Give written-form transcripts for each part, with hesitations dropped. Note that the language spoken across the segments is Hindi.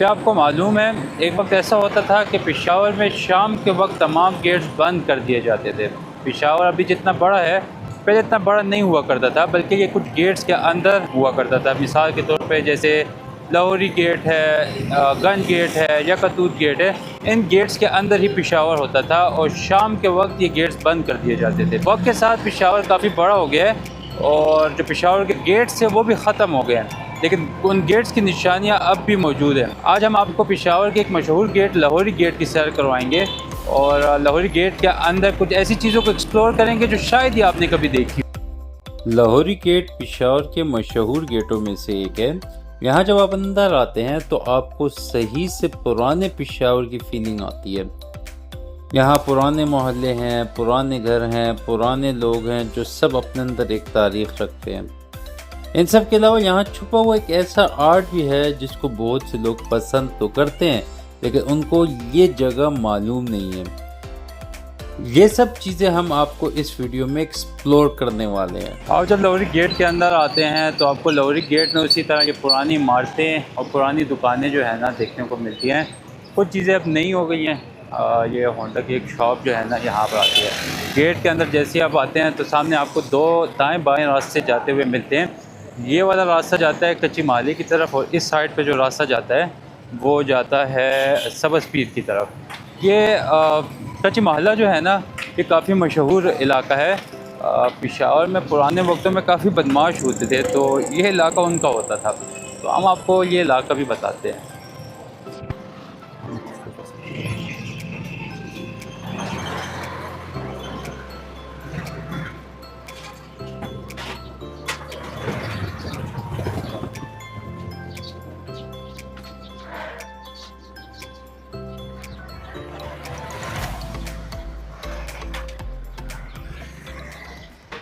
क्या आपको मालूम है, एक वक्त ऐसा होता था कि पेशावर में शाम के वक्त तमाम गेट्स बंद कर दिए जाते थे। पेशावर अभी जितना बड़ा है, पहले इतना बड़ा नहीं हुआ करता था, बल्कि ये कुछ गेट्स के अंदर हुआ करता था। मिसाल के तौर पे जैसे लाहौरी गेट है, गंज गेट है या कतूत गेट है, इन गेट्स के अंदर ही पेशावर होता था और शाम के वक्त ये गेट्स बंद कर दिए जाते थे। वक्त के साथ पेशावर काफ़ी बड़ा हो गया है और जो पेशावर के गेट्स हैं वो भी ख़त्म हो गए हैं, लेकिन उन गेट्स की निशानियां अब भी मौजूद हैं। आज हम आपको पेशावर के एक मशहूर गेट लाहौरी गेट की सैर करवाएंगे और लाहौरी गेट के अंदर कुछ ऐसी चीज़ों को एक्सप्लोर करेंगे जो शायद ही आपने कभी देखी। लाहौरी गेट पेशावर के मशहूर गेटों में से एक है। यहाँ जब आप अंदर आते हैं तो आपको सही से पुराने पेशावर की फीलिंग आती है। यहाँ पुराने मोहल्ले हैं, पुराने घर हैं, पुराने लोग हैं जो सब अपने अंदर एक तारीख रखते हैं। इन सब के अलावा यहाँ छुपा हुआ एक ऐसा आर्ट भी है जिसको बहुत से लोग पसंद तो करते हैं, लेकिन उनको ये जगह मालूम नहीं है। ये सब चीज़ें हम आपको इस वीडियो में एक्सप्लोर करने वाले हैं। आप जब लाहौरी गेट के अंदर आते हैं तो आपको लाहौरी गेट में उसी तरह की पुरानी इमारतें और पुरानी दुकानें जो है ना देखने को मिलती हैं। कुछ चीज़ें अब नई हो गई हैं। ये होंडा की एक शॉप जो है ना यहाँ पर आती है। गेट के अंदर जैसे ही आप आते हैं तो सामने आपको दो दाएँ बाएँ रास्ते जाते हुए मिलते हैं। ये वाला रास्ता जाता है कच्ची माली की तरफ और इस साइड पे जो रास्ता जाता है वो जाता है सबस पीर की तरफ। ये कच्ची महल्ला जो है ना, ये काफ़ी मशहूर इलाका है। पेशावर में पुराने वक्तों में काफ़ी बदमाश होते थे, तो ये इलाका उनका होता था। तो हम आपको ये इलाका भी बताते हैं।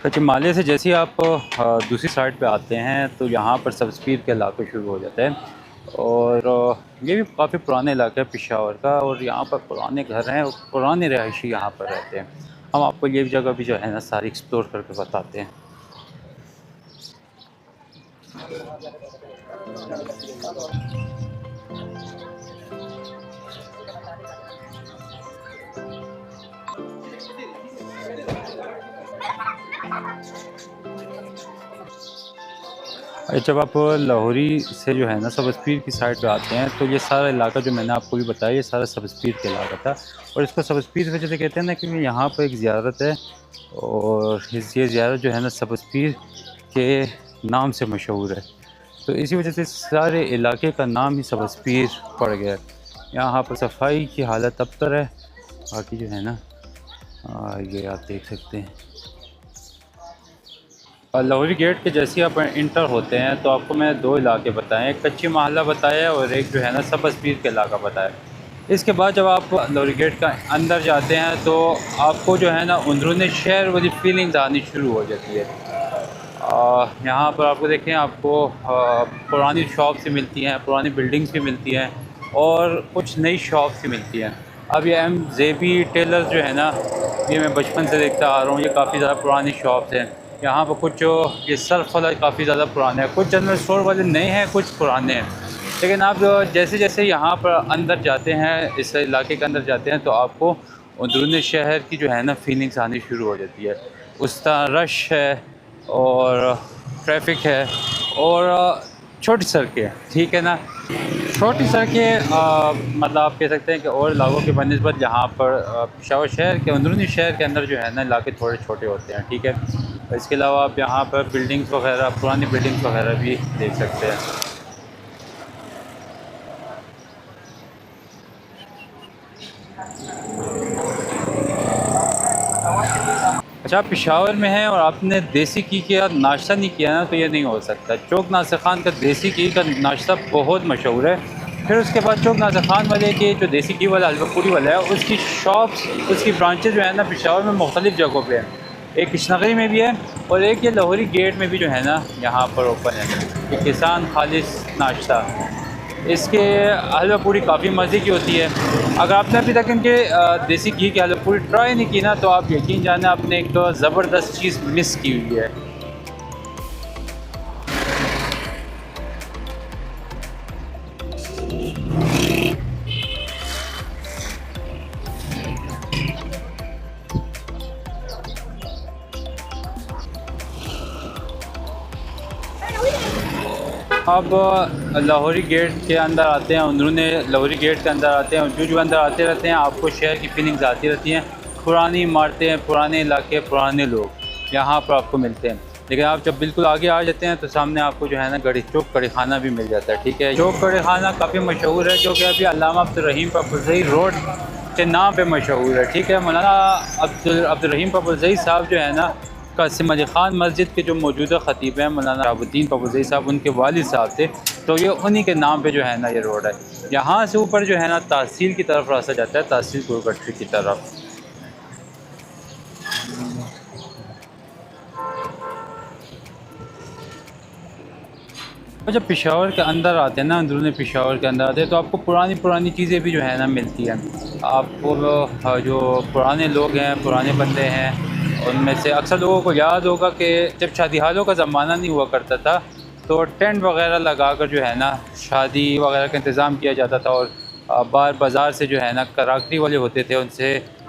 कच्ची माले से जैसे ही आप दूसरी साइड पे आते हैं तो यहाँ पर सबस पीर का इलाका शुरू हो जाता है और ये भी काफ़ी पुराना इलाका है पेशावर का और यहाँ पर पुराने घर हैं और पुराने रहायशी यहाँ पर रहते हैं। हम आपको ये जगह भी जो है ना सारी एक्सप्लोर करके बताते हैं। जब आप लाहौरी से जो है ना सबस पीर की साइड पे आते हैं तो ये सारा इलाका जो मैंने आपको भी बताया, ये सारा सबस पीर का इलाका था। और इसको सबस पीर वजह से कहते हैं ना क्योंकि यहाँ पर एक ज़ियारत है और ये ज़ियारत जो है ना सबस पीर के नाम से मशहूर है, तो इसी वजह से सारे इलाके का नाम ही सबस पीर पड़ गया है। यहाँ पर सफाई की हालत अबतर है, बाकी जो है ना ये आप देख सकते हैं। लाहौरी गेट के जैसे आप इंटर होते हैं तो आपको मैंने दो इलाके बताए, एक कच्ची महल्ला बताया और एक जो है ना सबस पीर का इलाका बताया। इसके बाद जब आप लाहौरी गेट का अंदर जाते हैं तो आपको जो है ना अंदरूनी शहर वाली फीलिंग्स आनी शुरू हो जाती है। यहाँ पर आपको देखें, आपको पुरानी शॉप्स भी मिलती हैं, पुरानी बिल्डिंग्स भी मिलती हैं और कुछ नई शॉप्स भी मिलती हैं। अब ये MZB टेलर्स जो है ना, ये मैं बचपन से देखता आ रहा हूँ, ये काफ़ी ज़्यादा पुरानी शॉप्स हैं। यहाँ पर कुछ जो ये सर्फ वाला काफ़ी ज़्यादा पुराने हैं, कुछ जनरल स्टोर वाले नए हैं, कुछ पुराने हैं। लेकिन आप जैसे जैसे यहाँ पर अंदर जाते हैं, इस इलाके के अंदर जाते हैं तो आपको अंदरूनी शहर की जो है ना फीलिंग्स आनी शुरू हो जाती है। उस तरह रश है और ट्रैफिक है और छोटी सड़कें, ठीक है ना। छोटी सड़कें मतलब आप कह सकते हैं कि और इलाकों के बनस्बत यहाँ पर पेशावर शहर के अंदरूनी शहर के अंदर जो है ना इलाके थोड़े छोटे होते हैं, ठीक है। इसके अलावा आप यहाँ पर बिल्डिंग्स वगैरह, पुरानी बिल्डिंग्स वगैरह भी देख सकते हैं। अच्छा, आप पेशावर में हैं और आपने देसी घी का नाश्ता नहीं किया ना, तो ये नहीं हो सकता। चौक नासिर खान का देसी घी का नाश्ता बहुत मशहूर है। फिर उसके बाद चौक नासिर खान वाले के जो देसी घी वाला हलवा पूरी वाला है, उसकी शॉप्स, उसकी ब्रांचेज जो है ना पेशावर में मुख्तलिफ़ जगहों पे हैं। एक कृष्णनगरी में भी है और एक ये लाहौरी गेट में भी जो है ना यहाँ पर ओपन है, ये किसान खालिस नाश्ता। इसके हलवा पूरी काफ़ी मज़े की होती है। अगर आपने अभी तक इनके देसी घी की हलवा पूरी ट्राई नहीं की ना, तो आप यकीन जाने आपने एक तो ज़बरदस्त चीज़ मिस की हुई है। अब लाहौरी गेट के अंदर आते हैं, अंदरूनी लाहौरी गेट के अंदर आते हैं, जो अंदर आते रहते हैं आपको शहर की फीलिंग्स आती रहती हैं। पुरानी इमारतें, पुराने इलाके, पुराने लोग यहाँ पर आपको मिलते हैं। लेकिन आप जब बिल्कुल आगे आ जाते हैं तो सामने आपको जो है ना गढ़ी चौक कड़ी खाना भी मिल जाता है। ठीक है, चौक कड़ी खाना काफ़ी मशहूर है, जो कि अभी अल्लामा अब्दुर्रहीम पापुलज़ई रोड के नाम पे मशहूर है। ठीक है, मौलाना अब्दुर्रहीम पापुलज़ई साहब जो है ना कासिम अली ख़ान मस्जिद के जो मौजूदा ख़तीब हैं मौलाना शहाबुद्दीन पापुलज़ई साहब, उनके वालिद साहब थे, तो ये उन्हीं के नाम पे जो है ना ये रोड है। यहाँ से ऊपर जो है ना तहसील की तरफ रास्ता जाता है, तहसील गोरगट्टी की तरफ। जब पेशावर के अंदर आते हैं ना, अंदरूनी पेशावर के अंदर आते हैं तो आपको पुरानी चीज़ें भी जो है ना मिलती हैं। आपको जो पुराने लोग हैं, पुराने बंदे हैं, उनमें से अक्सर लोगों को याद होगा कि जब शादी हालों का ज़माना नहीं हुआ करता था तो टेंट वगैरह लगा कर जो है ना शादी वगैरह का इंतज़ाम किया जाता था। और बाज़ार से जो है ना कराकरी वाले होते थे, उनसे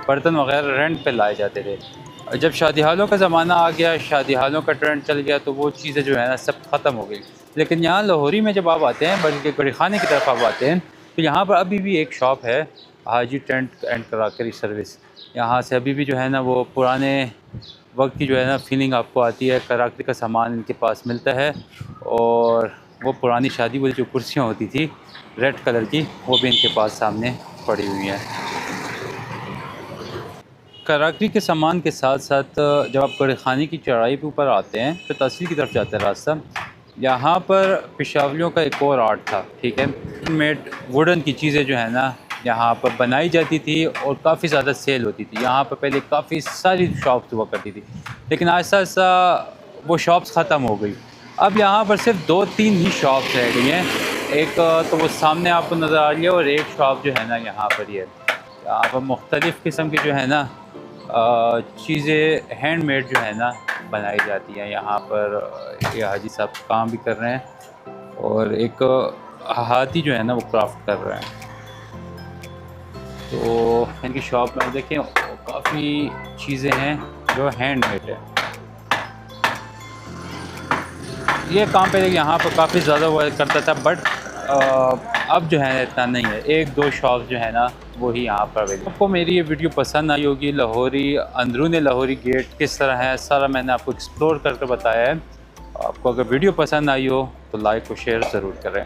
बर्तन वगैरह रेंट पे लाए जाते थे। जब शादी हालों का ज़माना आ गया, शादी हालों का ट्रेंड चल गया, तो वो चीज़ें जो है ना सब ख़त्म हो गई। लेकिन यहाँ लाहौरी में जब आप आते हैं, बल्कि कड़ी खाने की तरफ आप आते हैं, तो यहाँ पर अभी भी एक शॉप है, हाजी टेंट एंड कराकरी सर्विस। यहाँ से अभी भी जो है ना वो पुराने वक्त की जो है ना फीलिंग आपको आती है। कराकरी का सामान इनके पास मिलता है, और वो पुरानी शादी वाली जो कुर्सियाँ होती थी रेड कलर की, वो भी इनके पास सामने पड़ी हुई हैं। कराकरी के सामान के साथ साथ जब आप कड़ी खाने की चढ़ाई पे ऊपर आते हैं तो तहसील की तरफ जाता है रास्ता, यहाँ पर पेशावरियों का एक और आर्ट था। ठीक है, मेड वुडन की चीज़ें जो है ना यहाँ पर बनाई जाती थी और काफ़ी ज़्यादा सेल होती थी। यहाँ पर पहले काफ़ी सारी शॉप्स हुआ करती थी, लेकिन आहिस्ता आहिस्ता वो शॉप्स ख़त्म हो गई। अब यहाँ पर सिर्फ 2-3 ही शॉप्स रह गई हैं। एक तो वो सामने आपको नज़र आ रही है, और एक शॉप जो है ना यहाँ पर ही है। यहाँ पर मुख्तलिफ़ किस्म की जो है ना चीज़ें हैंडमेड जो है ना बनाई जाती हैं। यहाँ पर ये हाजी साहब काम भी कर रहे हैं, और एक हाथी जो है ना वो क्राफ्ट कर रहे हैं। तो इनकी शॉप में देखें काफ़ी चीज़ें हैं जो हैंडमेड है। ये काम पहले यहाँ पर काफ़ी ज़्यादा हुआ करता था, बट अब जो है इतना नहीं है। 1-2 शॉप जो है ना वही यहाँ पर अवेलेबल। आपको मेरी ये वीडियो पसंद आई होगी। लाहौरी अंदरूनी लाहौरी गेट किस तरह है सारा मैंने आपको एक्सप्लोर करके बताया है। आपको अगर वीडियो पसंद आई हो तो लाइक और शेयर ज़रूर करें।